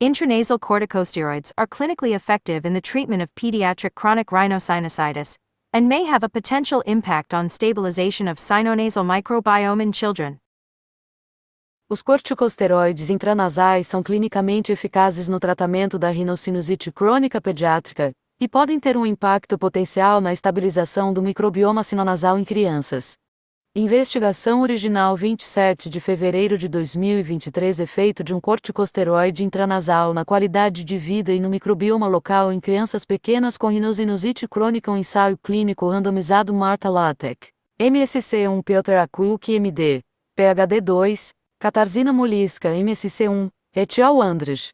Intranasal corticosteroids are clinically effective in the treatment of pediatric chronic rhinosinusitis and may have a potential impact on stabilization of sinonasal microbiome in children. Os corticosteroides intranasais são clinicamente eficazes no tratamento da rinocinusite crônica pediátrica e podem ter um impacto potencial na estabilização do microbioma sinonasal em crianças. Investigação original 27 de fevereiro de 2023. Efeito de um corticosteroide intranasal na qualidade de vida e no microbioma local em crianças pequenas com rinocinusite crônica. Um ensaio clínico randomizado Marta Latek, MSC1 Piotracuk MD, PhD 2, Catarzyna Molisca MSC1, et al. Andres.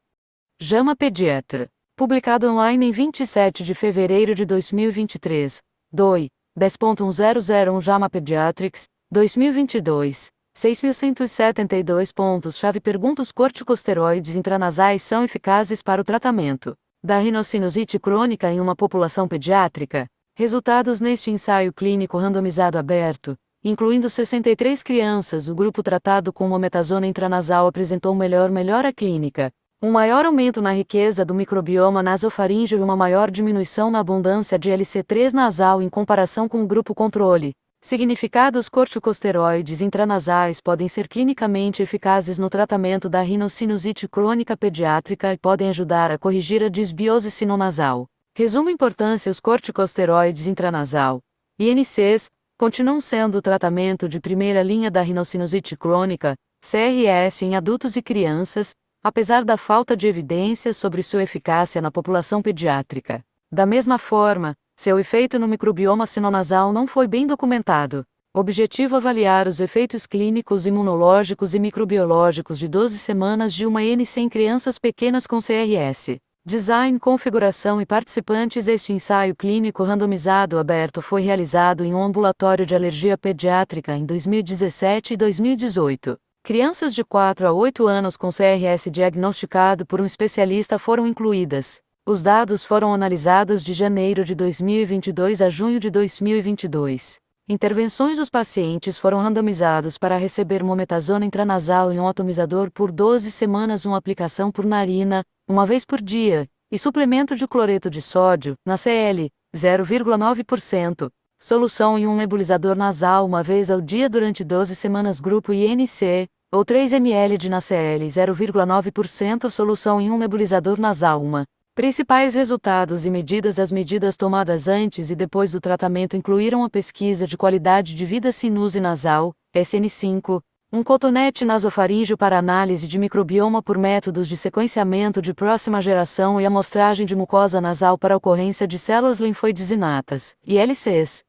JAMA Pediatra. Publicado online em 27 de fevereiro de 2023. DOI, 10.1001 JAMA Pediatrics, 2022. 6.172 pontos-chave. Pergunta: os corticosteroides intranasais são eficazes para o tratamento da rinocinusite crônica em uma população pediátrica? Resultados neste ensaio clínico randomizado aberto, incluindo 63 crianças, o grupo tratado com mometasona intranasal apresentou melhora clínica, um maior aumento na riqueza do microbioma nasofaríngeo e uma maior diminuição na abundância de LC3 nasal em comparação com o grupo controle. Significado: os corticosteroides intranasais podem ser clinicamente eficazes no tratamento da rinocinusite crônica pediátrica e podem ajudar a corrigir a disbiose sinonasal. Resumo: importância: os corticosteroides intranasal, INCs, continuam sendo o tratamento de primeira linha da rinocinusite crônica, CRS, em adultos e crianças, apesar da falta de evidências sobre sua eficácia na população pediátrica. Da mesma forma, seu efeito no microbioma sinonasal não foi bem documentado. Objetivo: avaliar os efeitos clínicos, imunológicos e microbiológicos de 12 semanas de uma INC em crianças pequenas com CRS. Design, configuração e participantes. Este ensaio clínico randomizado aberto foi realizado em um ambulatório de alergia pediátrica em 2017 e 2018. Crianças de 4 a 8 anos com CRS diagnosticado por um especialista foram incluídas. Os dados foram analisados de janeiro de 2022 a junho de 2022. Intervenções: os pacientes foram randomizados para receber mometasona intranasal em um atomizador por 12 semanas, uma aplicação por narina, uma vez por dia, e suplemento de cloreto de sódio, na CL, 0,9%, solução em um nebulizador nasal uma vez ao dia durante 12 semanas. Grupo INC, ou 3 ml de NaCl, 0,9%, solução em um nebulizador nasal. Principais resultados e medidas: as medidas tomadas antes e depois do tratamento incluíram a pesquisa de qualidade de vida sinuse nasal, SN5, um cotonete nasofaríngeo para análise de microbioma por métodos de sequenciamento de próxima geração e amostragem de mucosa nasal para ocorrência de células linfóides inatas, ILCs.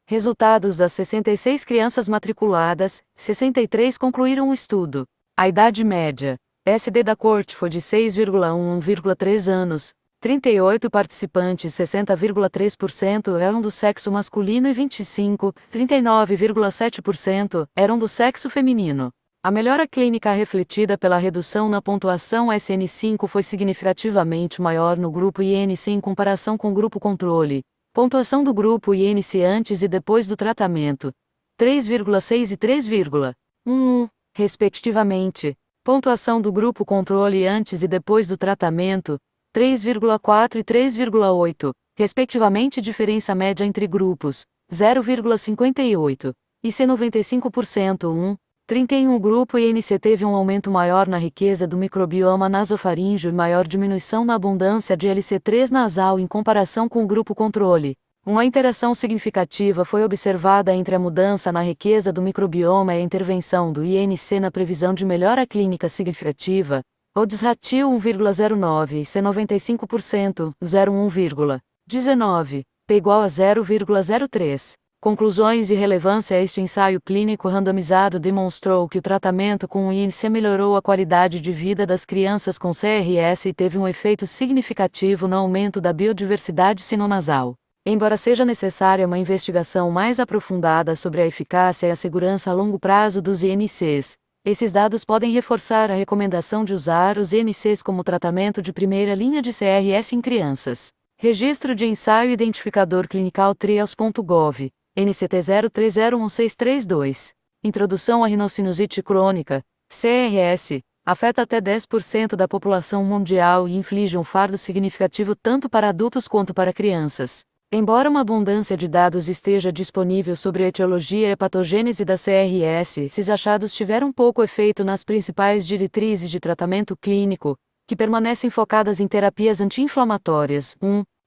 Resultados: das 66 crianças matriculadas, 63 concluíram o estudo. A idade média SD da corte foi de 6,1 a 1,3 anos. 38 participantes, 60,3%, eram do sexo masculino e 39,7%, eram do sexo feminino. A melhora clínica refletida pela redução na pontuação SN5 foi significativamente maior no grupo INC em comparação com o grupo controle. Pontuação do grupo INC antes e depois do tratamento: 3,6 e 3,11, respectivamente. Pontuação do grupo controle antes e depois do tratamento: 3,4 e 3,8, respectivamente. Diferença média entre grupos: 0,58. E se 95%, 31. O grupo INC teve um aumento maior na riqueza do microbioma nasofaríngeo e maior diminuição na abundância de LC3 nasal em comparação com o grupo controle. Uma interação significativa foi observada entre a mudança na riqueza do microbioma e a intervenção do INC na previsão de melhora clínica significativa. Odds ratio 1,09 e C 95%, 0,19, P igual a 0,03. Conclusões e relevância: este ensaio clínico randomizado demonstrou que o tratamento com o INC melhorou a qualidade de vida das crianças com CRS e teve um efeito significativo no aumento da biodiversidade sinonasal. Embora seja necessária uma investigação mais aprofundada sobre a eficácia e a segurança a longo prazo dos INCs, esses dados podem reforçar a recomendação de usar os INCs como tratamento de primeira linha de CRS em crianças. Registro de ensaio identificador clinical trials.gov, NCT 03011632. Introdução à rinocinusite crônica, CRS, afeta até 10% da população mundial e inflige um fardo significativo tanto para adultos quanto para crianças. Embora uma abundância de dados esteja disponível sobre a etiologia e a patogênese da CRS, esses achados tiveram pouco efeito nas principais diretrizes de tratamento clínico, que permanecem focadas em terapias anti-inflamatórias.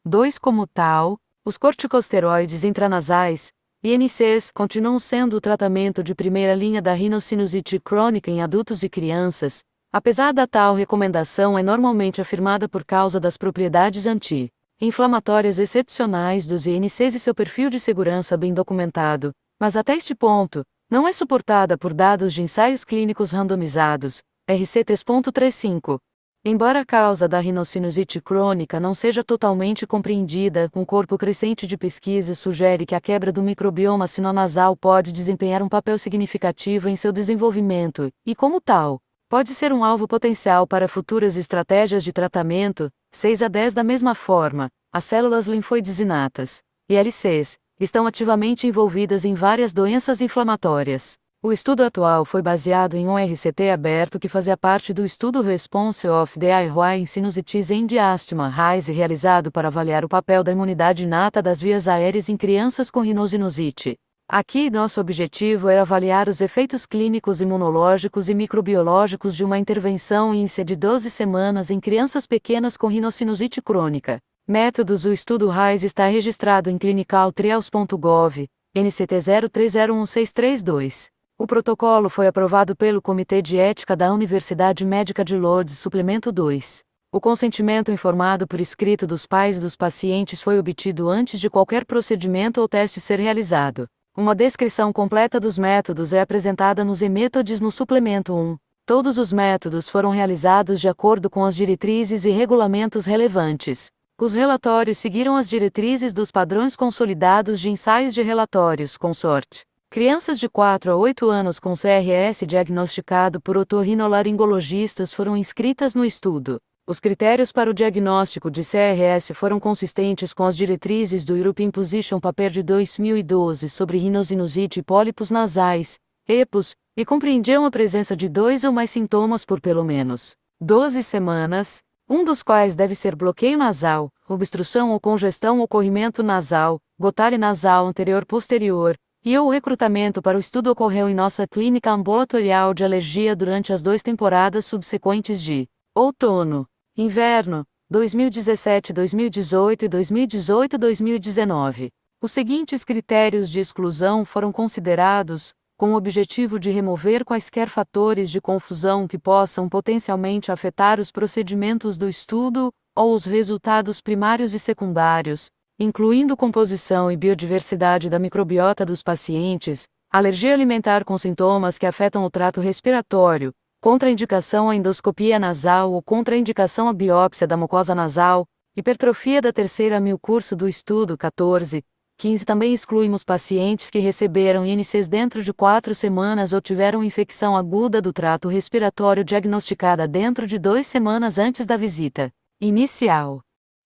2 Como tal, os corticosteroides intranasais, INCs, continuam sendo o tratamento de primeira linha da rinocinusite crônica em adultos e crianças, apesar da tal recomendação é normalmente afirmada por causa das propriedades anti-inflamatórias excepcionais dos INCs e seu perfil de segurança bem documentado, mas até este ponto, não é suportada por dados de ensaios clínicos randomizados, RC 3.35. Embora a causa da rinocinusite crônica não seja totalmente compreendida, um corpo crescente de pesquisa sugere que a quebra do microbioma sinonasal pode desempenhar um papel significativo em seu desenvolvimento, e como tal, pode ser um alvo potencial para futuras estratégias de tratamento. 6 a 10 Da mesma forma, as células linfóides inatas, ILCs, estão ativamente envolvidas em várias doenças inflamatórias. O estudo atual foi baseado em um RCT aberto que fazia parte do estudo Response of the IRY in Sinusitis and Asthma RISE realizado para avaliar o papel da imunidade inata das vias aéreas em crianças com rinosinusite. Aqui, nosso objetivo era avaliar os efeitos clínicos imunológicos e microbiológicos de uma intervenção INSE de 12 semanas em crianças pequenas com rinocinusite crônica. Métodos: o estudo RISE está registrado em clinicaltrials.gov, NCT 03011632. O protocolo foi aprovado pelo Comitê de Ética da Universidade Médica de Lodz. Suplemento 2. O consentimento informado por escrito dos pais dos pacientes foi obtido antes de qualquer procedimento ou teste ser realizado. Uma descrição completa dos métodos é apresentada nos e-métodos no suplemento 1. Todos os métodos foram realizados de acordo com as diretrizes e regulamentos relevantes. Os relatórios seguiram as diretrizes dos padrões consolidados de ensaios de relatórios, consorte. Crianças de 4 a 8 anos com CRS diagnosticado por otorrinolaringologistas foram inscritas no estudo. Os critérios para o diagnóstico de CRS foram consistentes com as diretrizes do European Position Paper de 2012 sobre rinosinusite e pólipos nasais, EPOS, e compreendiam a presença de 2 ou mais sintomas por pelo menos 12 semanas, um dos quais deve ser bloqueio nasal, obstrução ou congestão ou corrimento nasal, gotale nasal anterior-posterior, e o recrutamento para o estudo ocorreu em nossa clínica ambulatorial de alergia durante as 2 temporadas subsequentes de outono, inverno, 2017-2018 e 2018-2019. Os seguintes critérios de exclusão foram considerados, com o objetivo de remover quaisquer fatores de confusão que possam potencialmente afetar os procedimentos do estudo, ou os resultados primários e secundários, incluindo composição e biodiversidade da microbiota dos pacientes, alergia alimentar com sintomas que afetam o trato respiratório, contraindicação à endoscopia nasal ou contraindicação à biópsia da mucosa nasal, hipertrofia da terceira mil curso do estudo 14, 15. Também excluímos pacientes que receberam INCs dentro de 4 semanas ou tiveram infecção aguda do trato respiratório diagnosticada dentro de 2 semanas antes da visita inicial.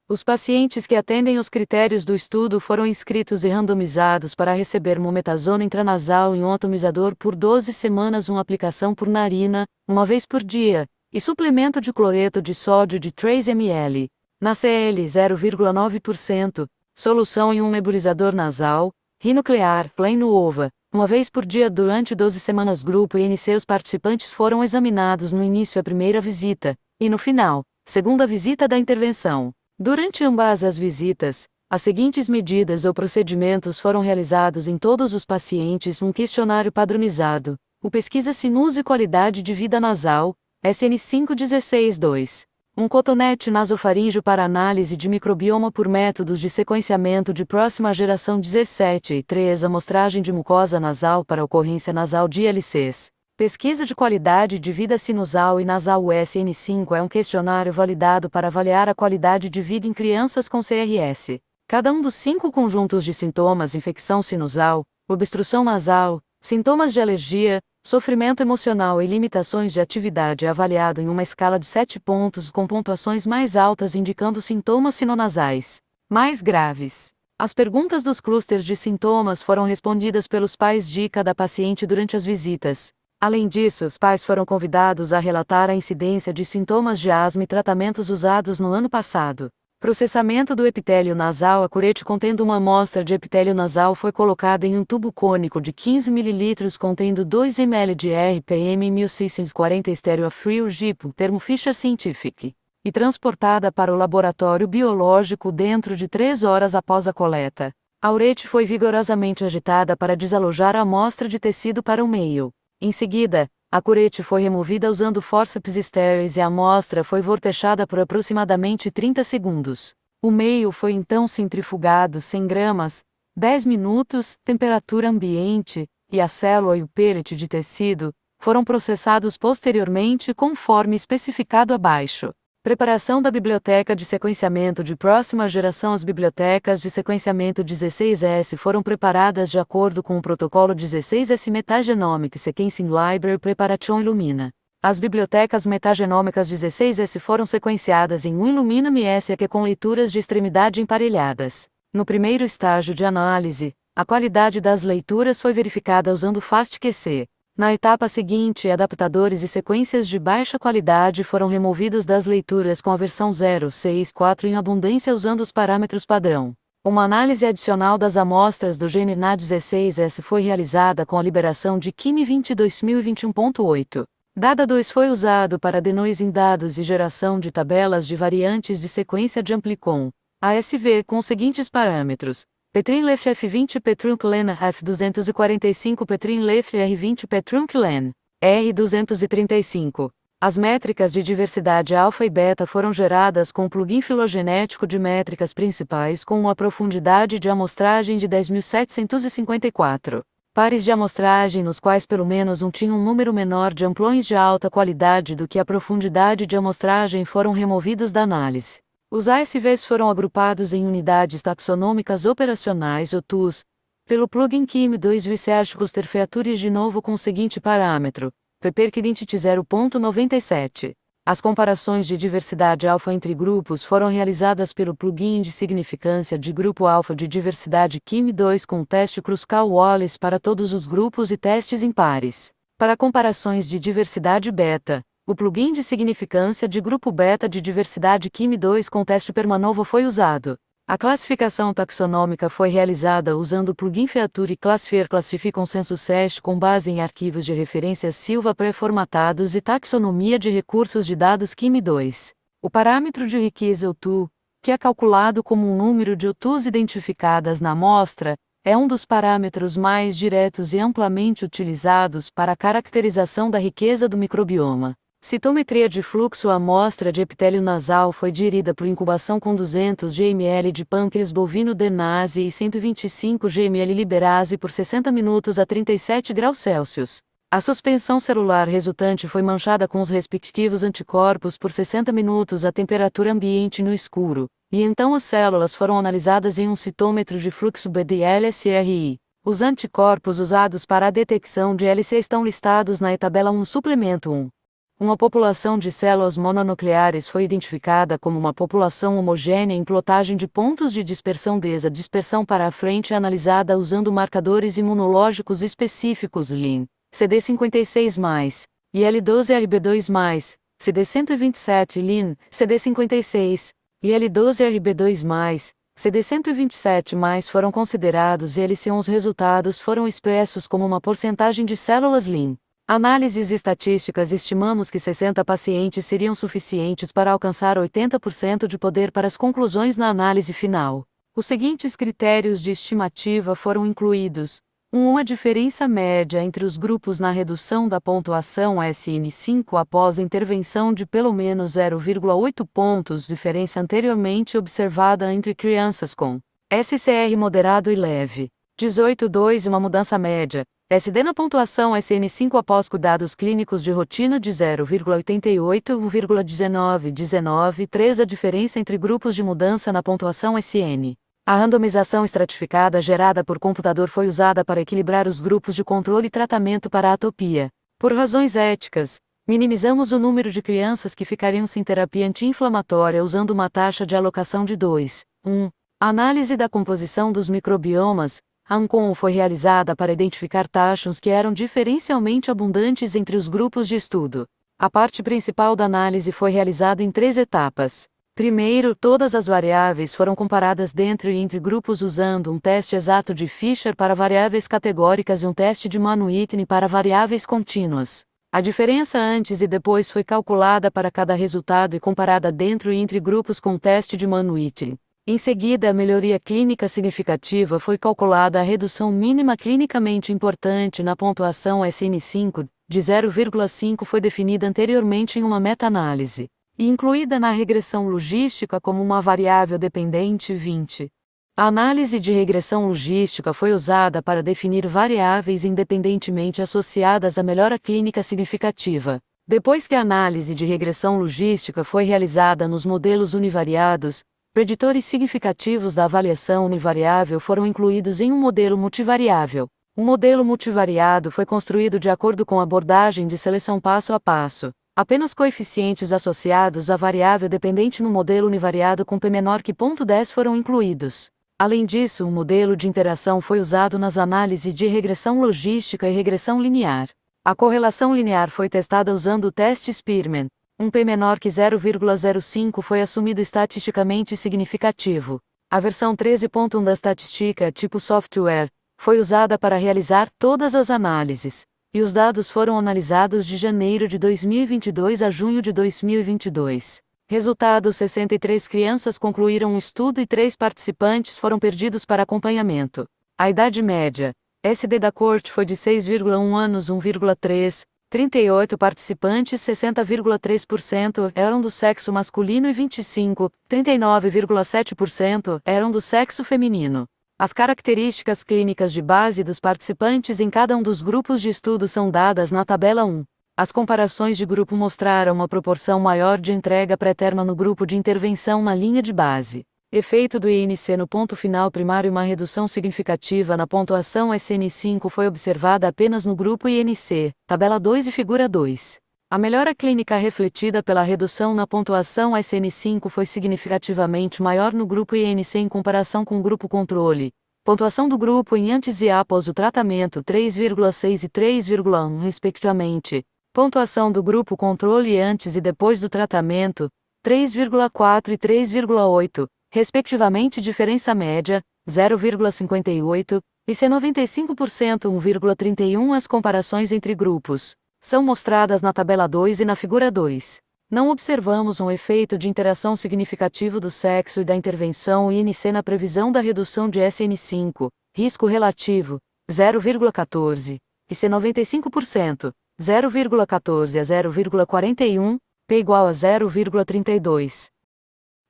Os pacientes que atendem os critérios do estudo foram inscritos e randomizados para receber mometasona intranasal em um atomizador por 12 semanas, uma aplicação por narina, uma vez por dia, e suplemento de cloreto de sódio de 3 ml, na CL 0,9%, solução em um nebulizador nasal, rinuclear, plain-ova, uma vez por dia durante 12 semanas. Grupo INC. Os participantes foram examinados no início a primeira visita, e no final, segunda visita da intervenção. Durante ambas as visitas, as seguintes medidas ou procedimentos foram realizados em todos os pacientes: um questionário padronizado, o pesquisa sinus e qualidade de vida nasal, SN5-16-2, um cotonete nasofaríngeo para análise de microbioma por métodos de sequenciamento de próxima geração 17 e 3, amostragem de mucosa nasal para ocorrência nasal de ILCs. Pesquisa de qualidade de vida sinusal e nasal. O SN5 é um questionário validado para avaliar a qualidade de vida em crianças com CRS. Cada um dos 5 conjuntos de sintomas: infecção sinusal, obstrução nasal, sintomas de alergia, sofrimento emocional e limitações de atividade, é avaliado em uma escala de 7 pontos, com pontuações mais altas indicando sintomas sinonasais mais graves. As perguntas dos clusters de sintomas foram respondidas pelos pais de cada paciente durante as visitas. Além disso, os pais foram convidados a relatar a incidência de sintomas de asma e tratamentos usados no ano passado. Processamento do epitélio nasal. A curete contendo uma amostra de epitélio nasal foi colocada em um tubo cônico de 15 ml contendo 2 ml de RPM 1640 Stereo-Free Urgipo, termo Fisher Scientific, e transportada para o laboratório biológico dentro de 3 horas após a coleta. A urete foi vigorosamente agitada para desalojar a amostra de tecido para o meio. Em seguida, a curete foi removida usando forceps estéreis e a amostra foi vortexada por aproximadamente 30 segundos. O meio foi então centrifugado 100 gramas, 10 minutos, temperatura ambiente, e a célula e o pellet de tecido foram processados posteriormente conforme especificado abaixo. Preparação da biblioteca de sequenciamento de próxima geração. As bibliotecas de sequenciamento 16S foram preparadas de acordo com o protocolo 16S Metagenomic Sequencing Library Preparation Illumina. As bibliotecas metagenômicas 16S foram sequenciadas em um Illumina MSEQ com leituras de extremidade emparelhadas. No primeiro estágio de análise, a qualidade das leituras foi verificada usando FastQC. Na etapa seguinte, adaptadores e sequências de baixa qualidade foram removidos das leituras com a versão 0.6.4 em abundância usando os parâmetros padrão. Uma análise adicional das amostras do gene NA16S foi realizada com a liberação de QIMI 2021.8. Dada 2 foi usado para denoising dados e geração de tabelas de variantes de sequência de Amplicon, ASV, com os seguintes parâmetros: Petrin-Left F20 Petrunclen F245 Petrin-Left R20 Petrunclen R235. As métricas de diversidade alfa e beta foram geradas com o plugin filogenético de métricas principais com uma profundidade de amostragem de 10.754. Pares de amostragem nos quais pelo menos um tinha um número menor de amplões de alta qualidade do que a profundidade de amostragem foram removidos da análise. Os ASVs foram agrupados em unidades taxonômicas operacionais ou TUS, pelo plugin QIMI2 Research Cluster Features de novo com o seguinte parâmetro, PPERC-Identity 0.97. As comparações de diversidade alfa entre grupos foram realizadas pelo plugin de significância de grupo alfa de diversidade QIMI2 com o teste Kruskal-Wallis para todos os grupos e testes impares. Para comparações de diversidade beta, o plugin de significância de grupo beta de diversidade QIMI2 com teste Permanovo foi usado. A classificação taxonômica foi realizada usando o plugin Feature Classifier Classify Consensus Hash com base em arquivos de referência Silva pré-formatados e taxonomia de recursos de dados QIMI2. O parâmetro de riqueza OTU, que é calculado como um número de OTUs identificadas na amostra, é um dos parâmetros mais diretos e amplamente utilizados para a caracterização da riqueza do microbioma. Citometria de fluxo. A amostra de epitélio nasal foi gerida por incubação com 200 gml de pâncreas bovino DNase e 125 gml liberase por 60 minutos a 37 graus Celsius. A suspensão celular resultante foi manchada com os respectivos anticorpos por 60 minutos a temperatura ambiente no escuro, e então as células foram analisadas em um citômetro de fluxo BD-LSRI. Os anticorpos usados para a detecção de LC estão listados na tabela 1 suplemento 1. Uma população de células mononucleares foi identificada como uma população homogênea em plotagem de pontos de dispersão desde a dispersão para a frente analisada usando marcadores imunológicos específicos LIN, CD56+, e L12RB2+, CD127 LIN, CD56, e L12RB2+, CD127+, foram considerados e LC11. Os resultados foram expressos como uma porcentagem de células LIN. Análises estatísticas. Estimamos que 60 pacientes seriam suficientes para alcançar 80% de poder para as conclusões na análise final. Os seguintes critérios de estimativa foram incluídos: 1. A diferença média entre os grupos na redução da pontuação SN5 após a intervenção de pelo menos 0,8 pontos, diferença anteriormente observada entre crianças com SCR moderado e leve. 18.2. Uma mudança média SD na pontuação SN5 após cuidados clínicos de rotina de 0,88 a 1,19. 19.3. A diferença entre grupos de mudança na pontuação SN. A randomização estratificada gerada por computador foi usada para equilibrar os grupos de controle e tratamento para a atopia. Por razões éticas, minimizamos o número de crianças que ficariam sem terapia anti-inflamatória usando uma taxa de alocação de 2:1. A análise da composição dos microbiomas. A ANCOM foi realizada para identificar taxons que eram diferencialmente abundantes entre os grupos de estudo. A parte principal da análise foi realizada em 3 etapas. Primeiro, todas as variáveis foram comparadas dentro e entre grupos usando um teste exato de Fisher para variáveis categóricas e um teste de Mann-Whitney para variáveis contínuas. A diferença antes e depois foi calculada para cada resultado e comparada dentro e entre grupos com o teste de Mann-Whitney. Em seguida, a melhoria clínica significativa foi calculada a redução mínima clinicamente importante na pontuação SN5, de 0,5 foi definida anteriormente em uma meta-análise, e incluída na regressão logística como uma variável dependente 20. A análise de regressão logística foi usada para definir variáveis independentemente associadas à melhora clínica significativa. Depois que a análise de regressão logística foi realizada nos modelos univariados, preditores significativos da avaliação univariável foram incluídos em um modelo multivariável. O modelo multivariado foi construído de acordo com a abordagem de seleção passo a passo. Apenas coeficientes associados à variável dependente no modelo univariado com p menor que 0,10 foram incluídos. Além disso, um modelo de interação foi usado nas análises de regressão logística e regressão linear. A correlação linear foi testada usando o teste Spearman. Um p menor que 0,05 foi assumido estatisticamente significativo. A versão 13.1 da estatística tipo software foi usada para realizar todas as análises, e os dados foram analisados de janeiro de 2022 a junho de 2022. Resultado: 63 crianças concluíram um estudo e 3 participantes foram perdidos para acompanhamento. A idade média SD da corte foi de 6,1 anos 1,3, 38 participantes 60,3% eram do sexo masculino e 39,7% eram do sexo feminino. As características clínicas de base dos participantes em cada um dos grupos de estudo são dadas na tabela 1. As comparações de grupo mostraram uma proporção maior de entrega pré-terma no grupo de intervenção na linha de base. Efeito do INC no ponto final primário. Uma redução significativa na pontuação SN5 foi observada apenas no grupo INC, tabela 2 e figura 2. A melhora clínica refletida pela redução na pontuação SN5 foi significativamente maior no grupo INC em comparação com o grupo controle. Pontuação do grupo em antes e após o tratamento 3,6 e 3,1 respectivamente. Pontuação do grupo controle antes e depois do tratamento 3,4 e 3,8. respectivamente. Diferença média, 0,58, e C95% 1,31. As comparações entre grupos são mostradas na tabela 2 e na figura 2. Não observamos um efeito de interação significativo do sexo e da intervenção INC na previsão da redução de SN5, risco relativo, 0,14, e C95%, 0,14 a 0,41, P igual a 0,32.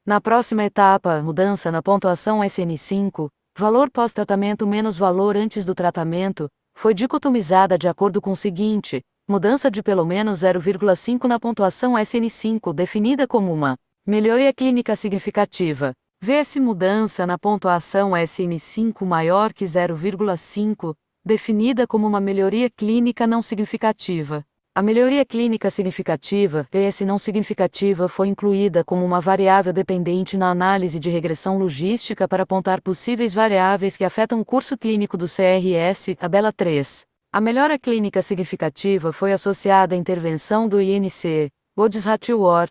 Na próxima etapa, mudança na pontuação SN5, valor pós-tratamento menos valor antes do tratamento, foi dicotomizada de acordo com o seguinte: mudança de pelo menos 0,5 na pontuação SN5 definida como uma melhoria clínica significativa. Vê-se mudança na pontuação SN5 maior que 0,5, definida como uma melhoria clínica não significativa. A melhoria clínica significativa, PS não significativa, foi incluída como uma variável dependente na análise de regressão logística para apontar possíveis variáveis que afetam o curso clínico do CRS, tabela 3. A melhora clínica significativa foi associada à intervenção do INC, Odds Ratio War,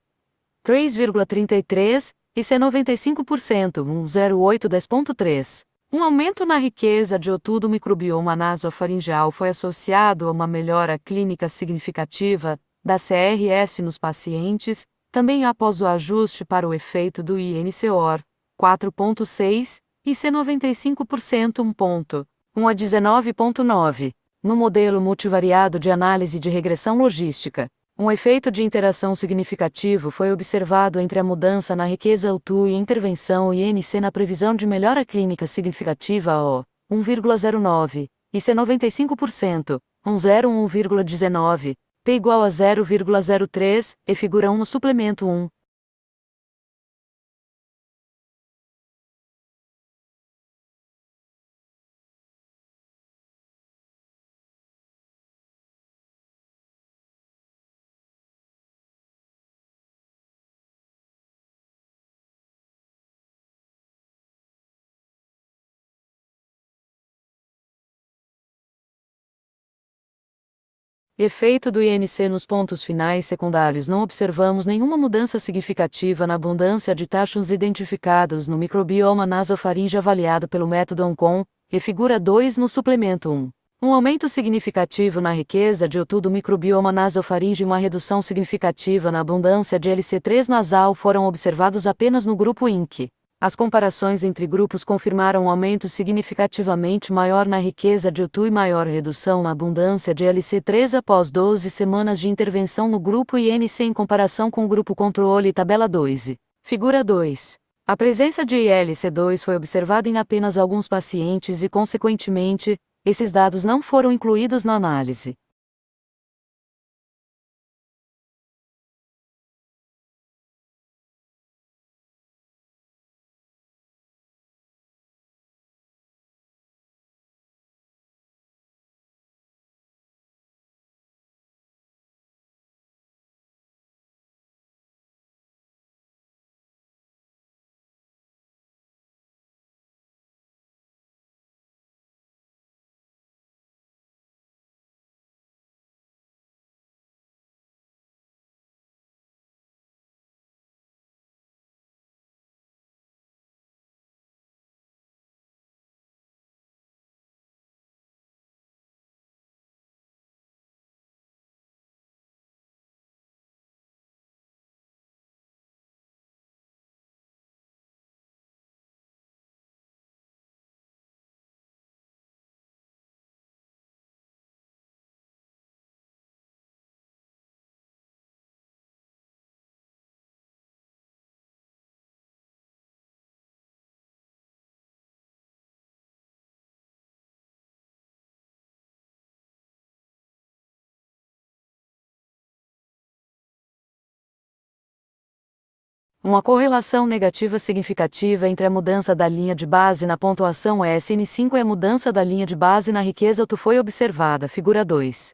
3,33, e C95%, 1,0810.3. Um aumento na riqueza de O2 do microbioma nasofaringeal foi associado a uma melhora clínica significativa da CRS nos pacientes, também após o ajuste para o efeito do INCOR, 4,6, e C95%, 1,1 a 19,9. No modelo multivariado de análise de regressão logística, um efeito de interação significativo foi observado entre a mudança na riqueza O2 e intervenção INC na previsão de melhora clínica significativa O, 1,09, e C95%, 101,19, P igual a 0,03, e figura 1 no suplemento 1. Efeito do INC nos pontos finais secundários. Não observamos nenhuma mudança significativa na abundância de tachons identificados no microbioma nasofaringe avaliado pelo método ONCOM, e figura 2 no suplemento 1. Um aumento significativo na riqueza de O2 do microbioma nasofaringe e uma redução significativa na abundância de LC3 nasal foram observados apenas no grupo INC. As comparações entre grupos confirmaram um aumento significativamente maior na riqueza de O2 e maior redução na abundância de LC3 após 12 semanas de intervenção no grupo INC em comparação com o grupo controle. Tabela 2. Figura 2. A presença de ILC2 foi observada em apenas alguns pacientes e, consequentemente, esses dados não foram incluídos na análise. Uma correlação negativa significativa entre a mudança da linha de base na pontuação SN5 e a mudança da linha de base na riqueza O2 foi observada. Figura 2.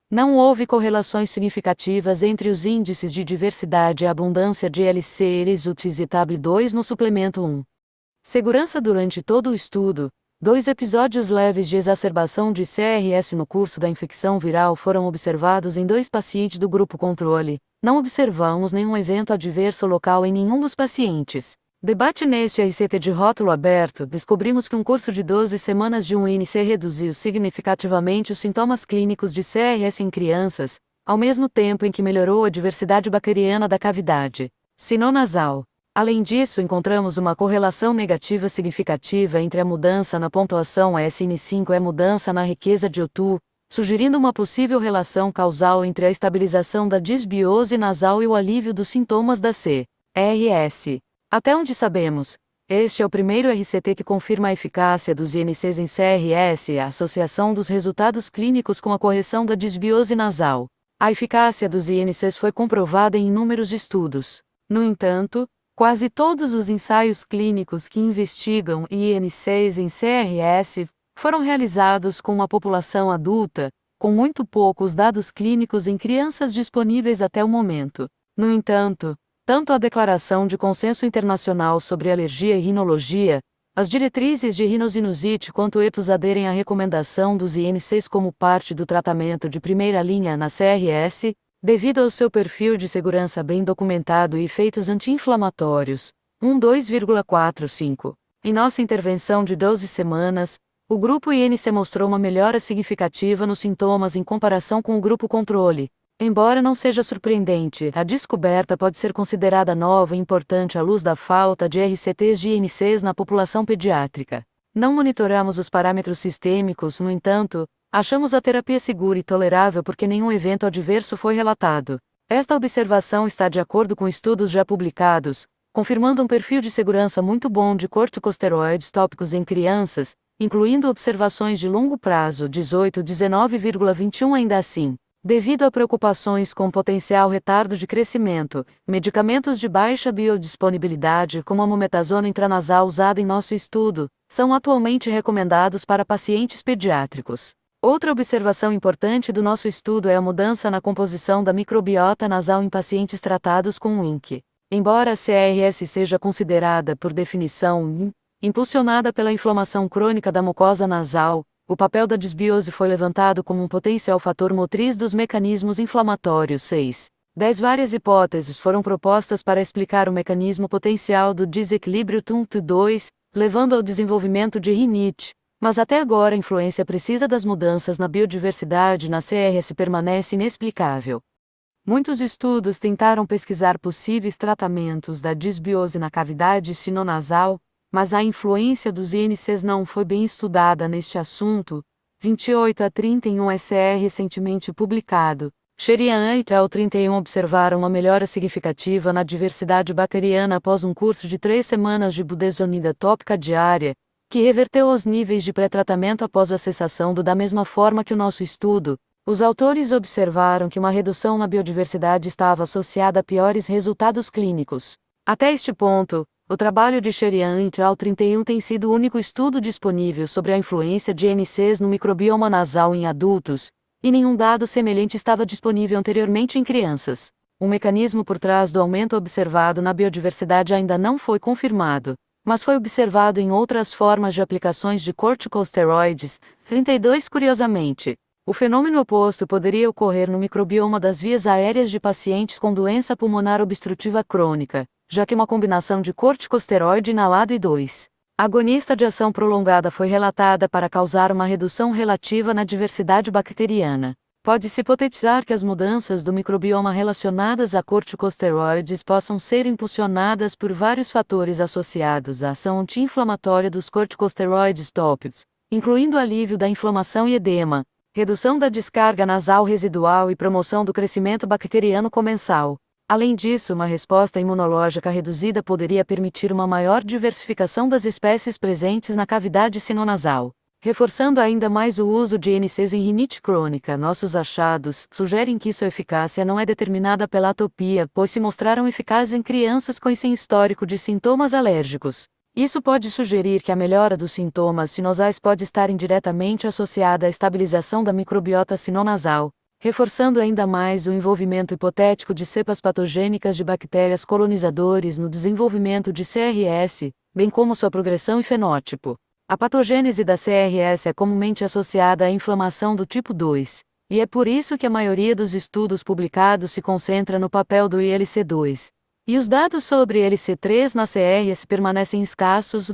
Não houve correlações significativas entre os índices de diversidade e abundância de LC Erisutes e TAB2 no suplemento 1. Segurança durante todo o estudo. 2 episódios leves de exacerbação de CRS no curso da infecção viral foram observados em 2 pacientes do grupo controle. Não observamos nenhum evento adverso local em nenhum dos pacientes. Debate neste RCT de rótulo aberto, descobrimos que um curso de 12 semanas de um INC reduziu significativamente os sintomas clínicos de CRS em crianças, ao mesmo tempo em que melhorou a diversidade bacteriana da cavidade sinonasal. Além disso, encontramos uma correlação negativa significativa entre a mudança na pontuação SN5 e a mudança na riqueza de O2, sugerindo uma possível relação causal entre a estabilização da disbiose nasal e o alívio dos sintomas da CRS. Até onde sabemos, este é o primeiro RCT que confirma a eficácia dos INCs em CRS e a associação dos resultados clínicos com a correção da disbiose nasal. A eficácia dos INCs foi comprovada em inúmeros estudos. No entanto, quase todos os ensaios clínicos que investigam INCs em CRS foram realizados com uma população adulta, com muito poucos dados clínicos em crianças disponíveis até o momento. No entanto, tanto a Declaração de Consenso Internacional sobre Alergia e Rinologia, as diretrizes de rinosinusite quanto o EPUS aderem à recomendação dos INCs como parte do tratamento de primeira linha na CRS, devido ao seu perfil de segurança bem documentado e efeitos anti-inflamatórios. 2,45. Em nossa intervenção de 12 semanas, o grupo INC mostrou uma melhora significativa nos sintomas em comparação com o grupo controle. Embora não seja surpreendente, a descoberta pode ser considerada nova e importante à luz da falta de RCTs de INCs na população pediátrica. Não monitoramos os parâmetros sistêmicos, no entanto, achamos a terapia segura e tolerável porque nenhum evento adverso foi relatado. Esta observação está de acordo com estudos já publicados, confirmando um perfil de segurança muito bom de corticosteroides tópicos em crianças, incluindo observações de longo prazo 18-19,21 ainda assim. Devido a preocupações com potencial retardo de crescimento, medicamentos de baixa biodisponibilidade como a mometasona intranasal usada em nosso estudo, são atualmente recomendados para pacientes pediátricos. Outra observação importante do nosso estudo é a mudança na composição da microbiota nasal em pacientes tratados com WINC. Embora a CRS seja considerada, por definição, impulsionada pela inflamação crônica da mucosa nasal, o papel da disbiose foi levantado como um potencial fator motriz dos mecanismos inflamatórios. 6. 10 várias hipóteses foram propostas para explicar o mecanismo potencial do desequilíbrio TUNT2, levando ao desenvolvimento de rinite. Mas até agora a influência precisa das mudanças na biodiversidade na CRS permanece inexplicável. Muitos estudos tentaram pesquisar possíveis tratamentos da disbiose na cavidade sinonasal, mas a influência dos INCs não foi bem estudada neste assunto. 28 a 31 SR recentemente publicado. Sherian et al. 31 observaram uma melhora significativa na diversidade bacteriana após um curso de 3 semanas de budesonida tópica diária, que reverteu os níveis de pré-tratamento após a cessação da mesma forma que o nosso estudo. Os autores observaram que uma redução na biodiversidade estava associada a piores resultados clínicos. Até este ponto, o trabalho de Sherian et al. 31 tem sido o único estudo disponível sobre a influência de NCs no microbioma nasal em adultos, e nenhum dado semelhante estava disponível anteriormente em crianças. O mecanismo por trás do aumento observado na biodiversidade ainda não foi confirmado, mas foi observado em outras formas de aplicações de corticosteroides. 32 Curiosamente, o fenômeno oposto poderia ocorrer no microbioma das vias aéreas de pacientes com doença pulmonar obstrutiva crônica, já que uma combinação de corticosteroide inalado e 2 agonista de ação prolongada foi relatada para causar uma redução relativa na diversidade bacteriana. Pode-se hipotetizar que as mudanças do microbioma relacionadas a corticosteroides possam ser impulsionadas por vários fatores associados à ação anti-inflamatória dos corticosteroides tópicos, incluindo alívio da inflamação e edema, redução da descarga nasal residual e promoção do crescimento bacteriano comensal. Além disso, uma resposta imunológica reduzida poderia permitir uma maior diversificação das espécies presentes na cavidade sinonasal. Reforçando ainda mais o uso de NCs em rinite crônica, nossos achados sugerem que sua eficácia não é determinada pela atopia, pois se mostraram eficazes em crianças com sem histórico de sintomas alérgicos. Isso pode sugerir que a melhora dos sintomas sinosais pode estar indiretamente associada à estabilização da microbiota sinonasal, reforçando ainda mais o envolvimento hipotético de cepas patogênicas de bactérias colonizadores no desenvolvimento de CRS, bem como sua progressão e fenótipo. A patogênese da CRS é comumente associada à inflamação do tipo 2, e é por isso que a maioria dos estudos publicados se concentra no papel do ILC2. E os dados sobre ILC3 na CRS permanecem escassos,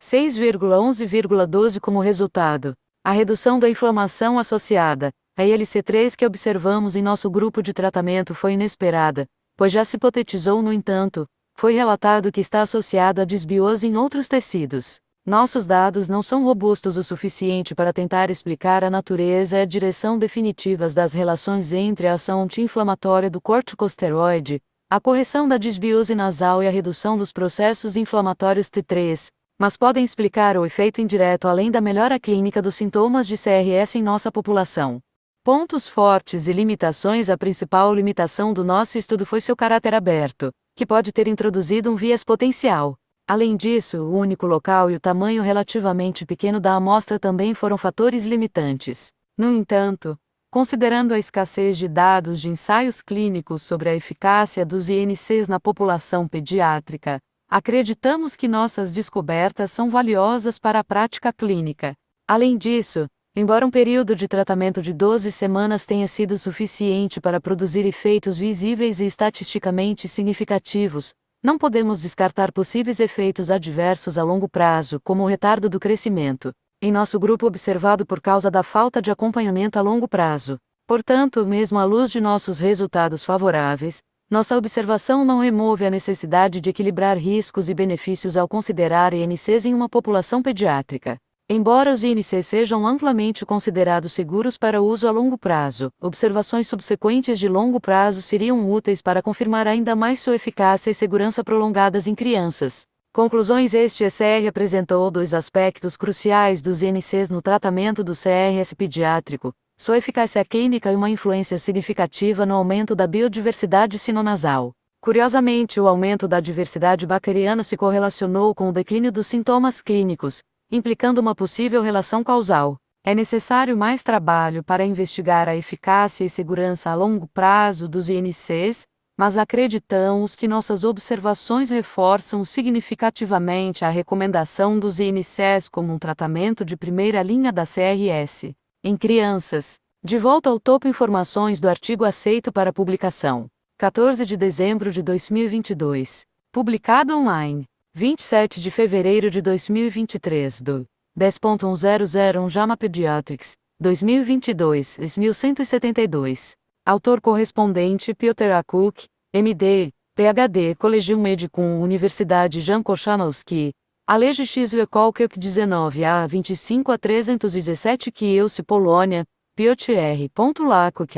6,11,12 como resultado. A redução da inflamação associada a ILC3 que observamos em nosso grupo de tratamento foi inesperada, pois já se hipotetizou, no entanto, foi relatado que está associado à disbiose em outros tecidos. Nossos dados não são robustos o suficiente para tentar explicar a natureza e a direção definitivas das relações entre a ação anti-inflamatória do corticosteroide, a correção da disbiose nasal e a redução dos processos inflamatórios T3, mas podem explicar o efeito indireto além da melhora clínica dos sintomas de CRS em nossa população. Pontos fortes e limitações. A principal limitação do nosso estudo foi seu caráter aberto, que pode ter introduzido um viés potencial. Além disso, o único local e o tamanho relativamente pequeno da amostra também foram fatores limitantes. No entanto, considerando a escassez de dados de ensaios clínicos sobre a eficácia dos INCs na população pediátrica, acreditamos que nossas descobertas são valiosas para a prática clínica. Além disso, embora um período de tratamento de 12 semanas tenha sido suficiente para produzir efeitos visíveis e estatisticamente significativos, não podemos descartar possíveis efeitos adversos a longo prazo, como o retardo do crescimento, em nosso grupo observado por causa da falta de acompanhamento a longo prazo. Portanto, mesmo à luz de nossos resultados favoráveis, nossa observação não remove a necessidade de equilibrar riscos e benefícios ao considerar INCs em uma população pediátrica. Embora os INCs sejam amplamente considerados seguros para uso a longo prazo, observações subsequentes de longo prazo seriam úteis para confirmar ainda mais sua eficácia e segurança prolongadas em crianças. Conclusões. Este ECR apresentou 2 aspectos cruciais dos INCs no tratamento do CRS pediátrico: sua eficácia clínica e uma influência significativa no aumento da biodiversidade sinonasal. Curiosamente, o aumento da diversidade bacteriana se correlacionou com o declínio dos sintomas clínicos, implicando uma possível relação causal. É necessário mais trabalho para investigar a eficácia e segurança a longo prazo dos INCs, mas acreditamos que nossas observações reforçam significativamente a recomendação dos INCs como um tratamento de primeira linha da CRS. Em crianças. De volta ao topo, informações do artigo aceito para publicação. 14 de dezembro de 2022. Publicado online. 27 de fevereiro de 2023 do 10.1001 JAMA Pediatrics, 2022, 1172. Autor correspondente Piotr A. Cook, MD, PhD, Collegium Medicum, Universidade Jan Kochanowski, Alege X. Kolkek 19 a 25 a 317 Kielce, Polônia, Piotr.Lakok,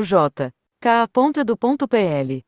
@j. k.edu.pl